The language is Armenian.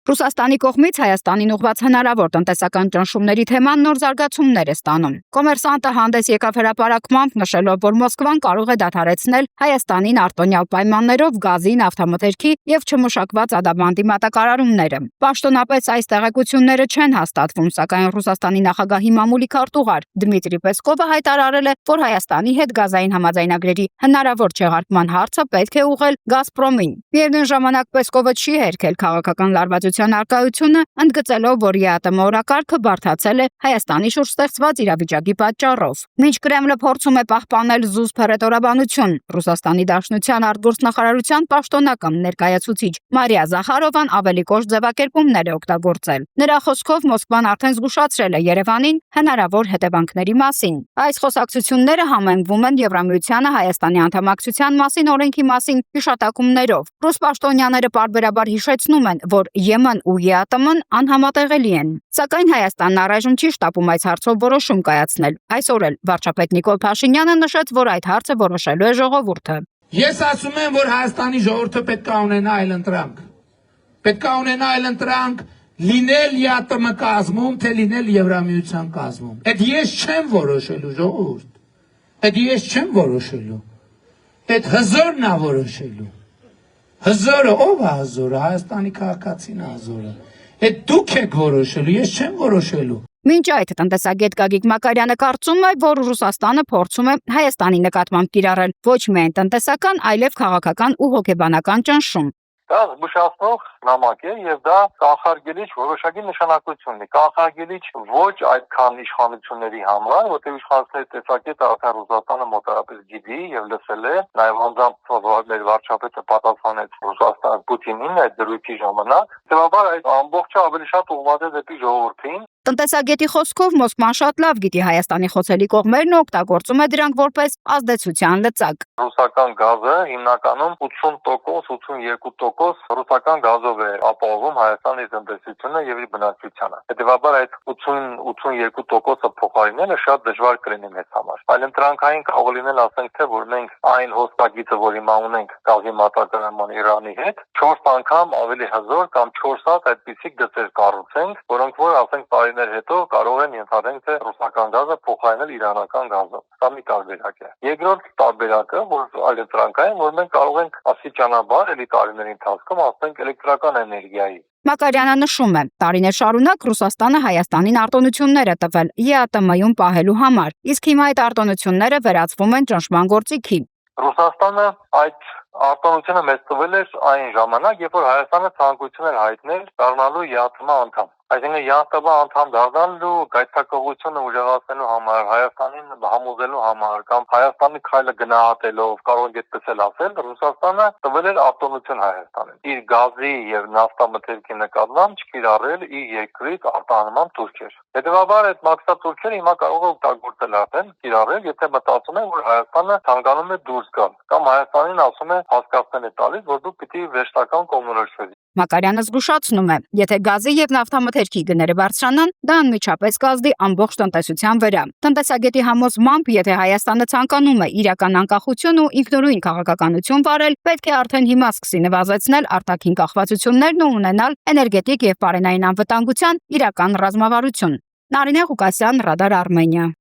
Ռուսաստանի կողմից Հայաստանին ուղղված հնարավոր տնտեսական ճնշումների թեման նոր զարգացումներ է ստանում։ Կոմերսանտը հանդես եկավ հրապարակմամբ նշելով, որ Մոսկվան կարող է դադարեցնել Հայաստանին արտոնյալ պայմաններով գազի, նավթամթերքի եւ չմշակված ադամանդի մատակարարումները։ Պաշտոնապես այս տեղեկությունները չեն հաստատվում, սակայն Ռուսաստանի նախագահի մամուլի քարտուղար Դմիտրի Պեսկովը հայտարարել է, որ Հայաստանի հետ գազային համաձայնագրերի հնարավոր չեղարկման հարցը պետք է ուղղել Գազպրոմին։ Միևնույն ժամանակ Պեսկովը չի հերքել քաղաքական լարվածության արկայությունը, ընդգծելով, որ ԵԱՏՄ օրակարգը բարդացել է Հայաստանի շուրջ ստեղծված իրավիճակի պատճառով։ Մինչ Կրեմլը փորձում է պահպանել զուսպ հռետորաբանություն, Ռուսաստանի Դաշնության արտգործնախարարության պաշտոնական ներկայացուցիչ Մարիա Զախարովան ավելի կոշտ ձևակերպումներ է օգտագործել։ Նրա խոսքով Մոսկվան արդեն զգուշացրել է Երևանին հնարավոր հետևանքների մասին։ Այս խոսակցությունները համեմվում են Եվրամիությանը Հայաստանի անդամակցության մասին օրենքի մասին հիշատակումներով։ Ռուս պաշտոնյաները պարբերաբար հիշեցնում են, որ Եմեն ու ԵԱՏՄ-ն անհամատեղելի են։ Սակայն Հայաստանն առայժմ չի շտապում այս հարցով որոշում կայացնել։ Այսօր էլ վարչապետ Նիկոլ Փաշինյանը նշեց, որ այդ հարցը որոշելու է ժողովուրդը։ Ես ասում եմ, որ Հայաստանի ժողովուրդը պետք է ունենա այլընտրանք։ Պետք է ունենա այլընտրանք լինել ԵԱՏՄ կազմում, թե լինել Եվրամիության կազմում։ Այդ ես չեմ որոշելու, ժողովուրդ։ Այդ ես չեմ որոշելու։ Այդ հզորն է որոշելու։ Հզորը ով է հզորը, Հայաստանի քաղաքացին է հզորը։ Այդ դուք եք որոշելու, ես չեմ որոշելու։ Մինչ այդ տնտեսագետ Գագիկ Մակարյանը կարծում է, որ Ռուսաստանը փորձում է Հայաստանի նկատմամբ կիրառել ոչ միայն տնտեսական, այլև քաղաքական ու հոգեբանական ճնշում։ Դա զգուշացնող նամակ է եւ դա կանխարգելիչ որոշակի նշանակություն ունի։ Կանխարգելիչ ոչ այդքան իշխանությունների համար, որտեղ իշխանությունների տեսակետը արդեն Ռուսաստանը մոտարապես գիտի եւ լսել է, նաեւ անձամբ մեր վարչապետը պատասխանեց Ռուսաստան Պուտինին այդ դրույթի ժամանակ, դեպաբար այդ ամբողջը ավելի շատ ուղղված է դեպի ժողովրդին։ Տնտեսագետի խոսքով Մոսկվան շատ լավ գիտի Հայաստանի խոցելի կողմերն ու օգտագործում է դրանք որպես ազդեցության լծակ։ Ռուսական գազը հիմնականում 80%, 82% ռուսական գազով է ապահովում Հայաստանի տնտեսությունը եւ իր բնակչությանը։ Հետեւաբար այդ 80-82%-ը փոխարինելը շատ դժվար կլինի մեզ համար։ Այլընտրանքային կարող լինել, ասենք թե, որ մենք այն հոսպագիծը, որ հիմա ունենք գազի մատակարարման Իրանի հետ, 4 անգամ ավելի հզոր կամ 4 հատ այդպիսի գծեր կառուցենք, որոնք որ ասենք տարիներ հետո կարող են ենթադրենք, թե ռուսական գազը փոխարինել իրանական գազով։ Սա մի տարբերակ է։ Երկրորդ տարբերակը, որ այլընտրանքային, որ մենք կարող ենք աստիճանաբար էլի տարիների ընթացքում ասենք էլեկտրական էներգիայի։ Մակարյանը նշում է, տարիներ շարունակ Ռուսաստանը Հայաստանին արտոնություններ է տվել ԵԱՏՄ-ում պահելու համար, իսկ հիմա այդ արտոնությունները վերածվում են ճնշման գործիքի։ Ռուսաստանը այդ արտոնությունը մեծ տվել էր այն ժամանակ, երբ որ Հայաստանը ցանկություն էր հայտնել դառնալու ԵԱՏՄ անդամ։ Այսինքն ԵԱՏՄ անդամ դառնալու գայթակղությունը ուժեղացնելու համար, Հայաստանին համոզելու համար կամ Հայաստանի քայլը գնահատելով, կարող ենք այդպես էլ ասել, Ռուսաստանը տվել էր արտոնություն Հայաստանին։ Իր գազի եւ նավթամթերքի նկատմամբ չկիրառել իր երկրից արտահանման թուրքեր։ Հետևաբար այդ մաքսատուրքերը հիմա կարող է օգտագործել արդեն կիրառել, եթե մտածում են, որ Հայաստանը ցանկանում է դուրս գալ, կամ Հայաստանին ասում է հասկացնել է տալիս, որ դու պիտի վերջնական կողմնորոշվես։ Մակարյանը զգուշացնում է, եթե գազի եւ նավթամթերքի գները բարձրանան, դա անմիջապես կազդի ամբողջ տնտեսության վրա։ Տնտեսագետի համոզմամբ, եթե Հայաստանը ցանկանում է իրական անկախություն ու ինքնուրույն քաղաքականություն վարել, պետք է արդեն հիմա սկսի նվազեցնել արտաքին կախվածություններն ու ունենալ էներգետիկ եւ պարենային անվտանգության իրական ռազմավարություն։ Նարինե Ղուկասյան, Ռադար Արմենիա։